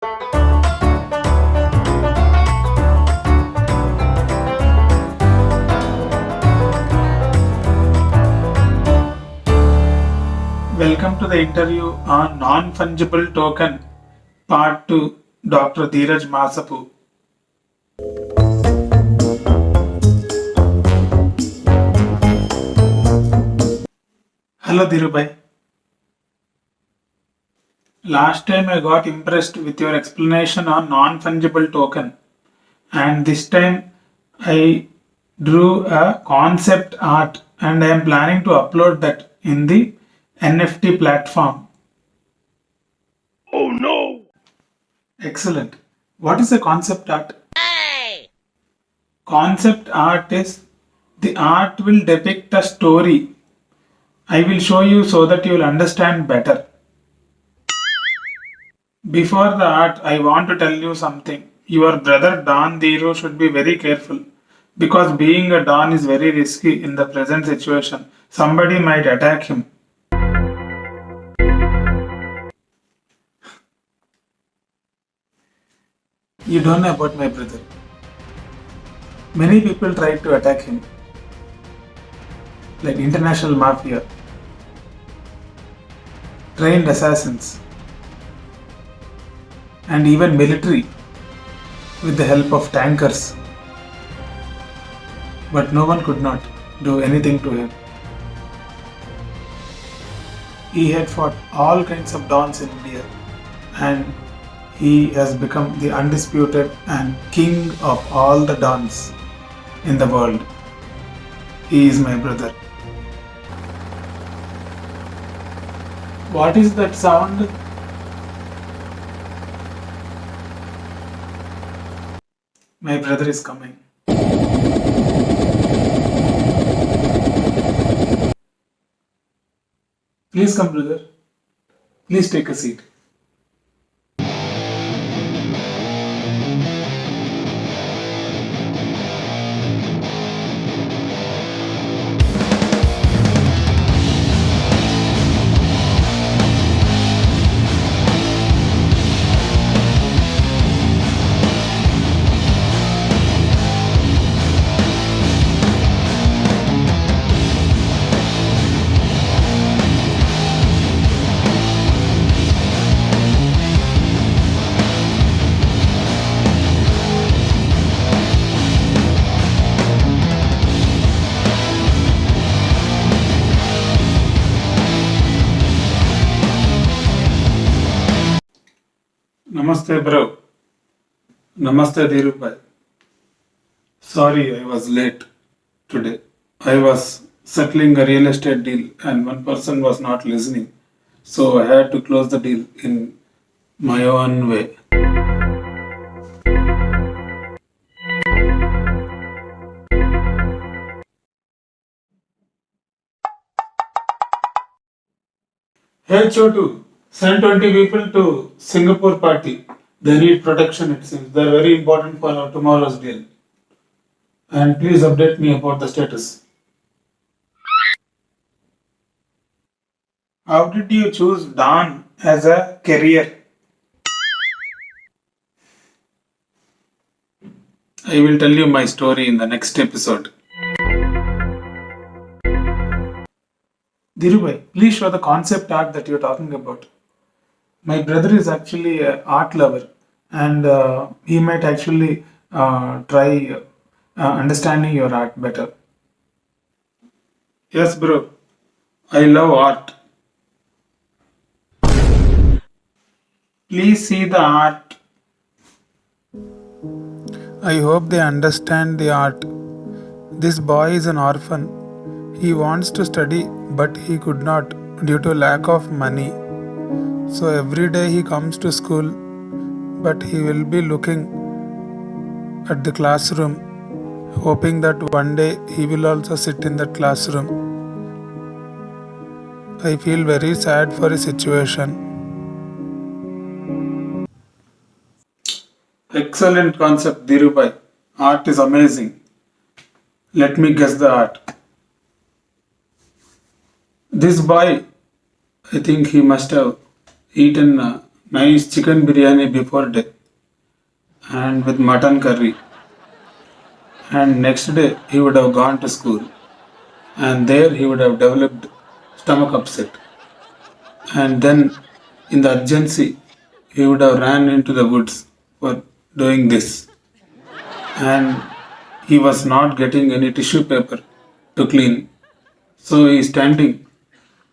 Welcome to the interview on non-fungible token, part 2, Dr. Dheeraj Masapu. Hello Dhirubhai. Last time I got impressed with your explanation on non-fungible token, and this time I drew a concept art and I am planning to upload that in the NFT platform. Oh no! Excellent. What is a concept art? Concept art is the art will depict a story. I will show you so that you will understand better. Before the art, I want to tell you something. Your brother Don Dhiro should be very careful because being a Don is very risky in the present situation. Somebody might attack him. You don't know about my brother. Many people tried to attack him, like international mafia, trained assassins, and even military with the help of tankers. But no one could not do anything to him. He had fought all kinds of dons in India and he has become the undisputed and king of all the dons in the world. He is my brother. What is that sound? My brother is coming. Please come, brother. Please take a seat. Namaste, bro. Namaste, Dhirubhai. Sorry, I was late today. I was settling a real estate deal and one person was not listening. So I had to close the deal in my own way. Hey Chotu, send 20 people to Singapore party. They need protection it seems. They're very important for our tomorrow's deal. And please update me about the status. How did you choose Don as a career? I will tell you my story in the next episode. Dhirubhai, please show the concept art that you're talking about. My brother is actually an art lover and he might actually try understanding your art better. Yes, bro. I love art. Please see the art. I hope they understand the art. This boy is an orphan. He wants to study but he could not due to lack of money. So every day he comes to school but he will be looking at the classroom hoping that one day he will also sit in that classroom. I feel very sad for his situation. Excellent concept, Dhirubhai. Art is amazing. Let me guess the art. This boy, I think he must have eaten nice chicken biryani before day and with mutton curry. And next day he would have gone to school, and there he would have developed stomach upset. And then in the urgency he would have ran into the woods for doing this, and he was not getting any tissue paper to clean. So he is standing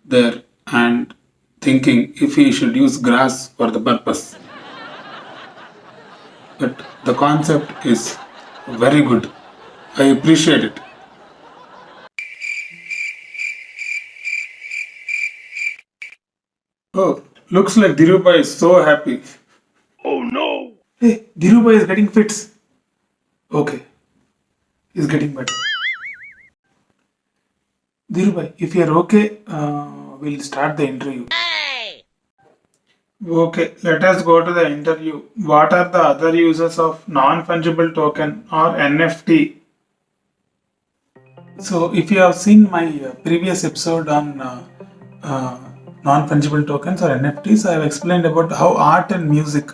there and thinking if he should use grass for the purpose. But the concept is very good. I appreciate it. Oh, looks like Dhirubhai is so happy. Oh no! Hey, Dhirubhai is getting fits. Okay, he's getting better. Dhirubhai, if you're okay, we'll start the interview. Okay, let us go to the interview. What are the other uses of non-fungible token or NFT? So, if you have seen my previous episode on non-fungible tokens or NFTs, I have explained about how art and music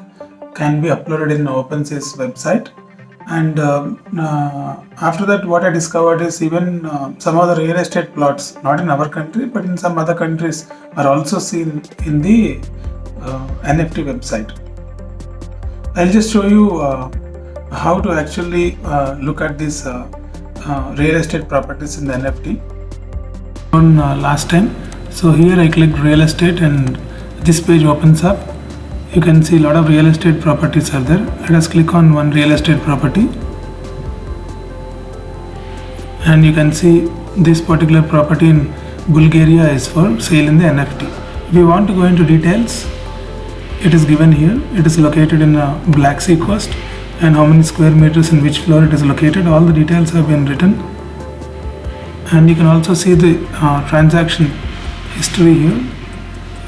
can be uploaded in OpenSea's website. And after that, what I discovered is even some of the real estate plots, not in our country, but in some other countries, are also seen in the NFT website. I'll just show you how to actually look at these real estate properties in the NFT. On last time, so here I clicked real estate and this page opens up. You can see a lot of real estate properties are there. Let us click on one real estate property, and you can see this particular property in Bulgaria is for sale in the NFT. If you want to go into details, it is given here. It is located in Black Sea coast, and how many square meters in which floor it is located. All the details have been written, and you can also see the transaction history here.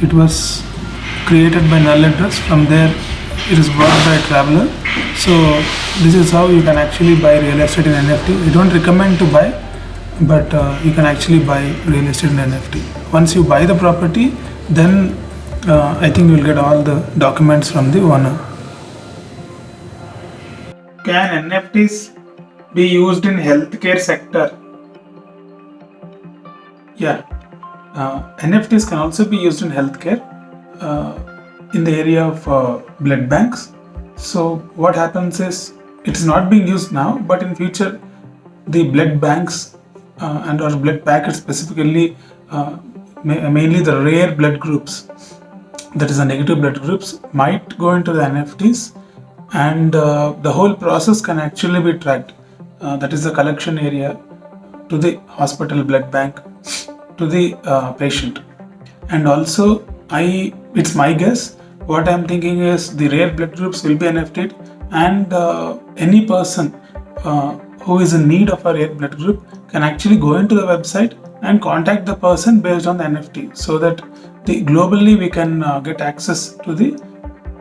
It was created by null address. From there it is bought by a traveler. So this is how you can actually buy real estate in NFT. I don't recommend to buy, but you can actually buy real estate in NFT. Once you buy the property, then I think you will get all the documents from the owner. Can NFTs be used in healthcare sector? Yeah, NFTs can also be used in healthcare in the area of blood banks. So what happens is it is not being used now, but in future the blood banks and or blood packets specifically, mainly the rare blood groups, that is the negative blood groups, might go into the NFTs, and the whole process can actually be tracked. That is the collection area to the hospital blood bank to the patient. And also it's my guess, what I'm thinking is the rare blood groups will be NFT'd, and any person who is in need of a rare blood group can actually go into the website and contact the person based on the NFT, so that globally we can get access to the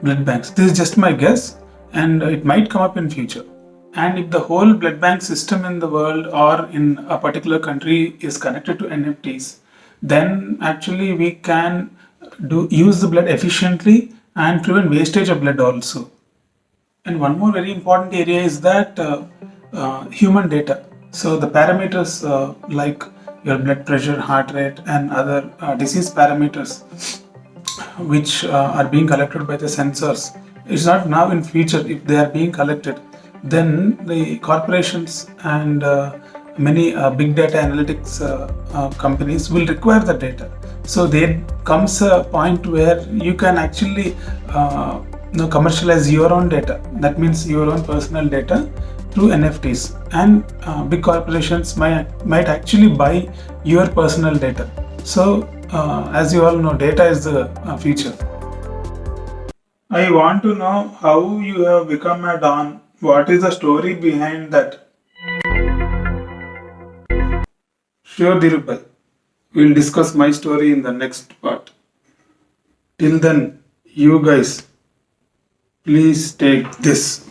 blood banks. This is just my guess, and it might come up in future. And if the whole blood bank system in the world or in a particular country is connected to NFTs, then actually we can use the blood efficiently and prevent wastage of blood also. And one more very important area is that human data. So the parameters like your blood pressure, heart rate, and other disease parameters which are being collected by the sensors. It's not now, in future, if they are being collected, then the corporations and many big data analytics companies will require the data. So there comes a point where you can actually commercialize your own data. That means your own personal data through NFTs, and big corporations might actually buy your personal data. So as you all know, data is the future. I want to know how you have become a Don. What is the story behind that? Sure, Dhirubhai. We'll discuss my story in the next part. Till then, you guys, please take this.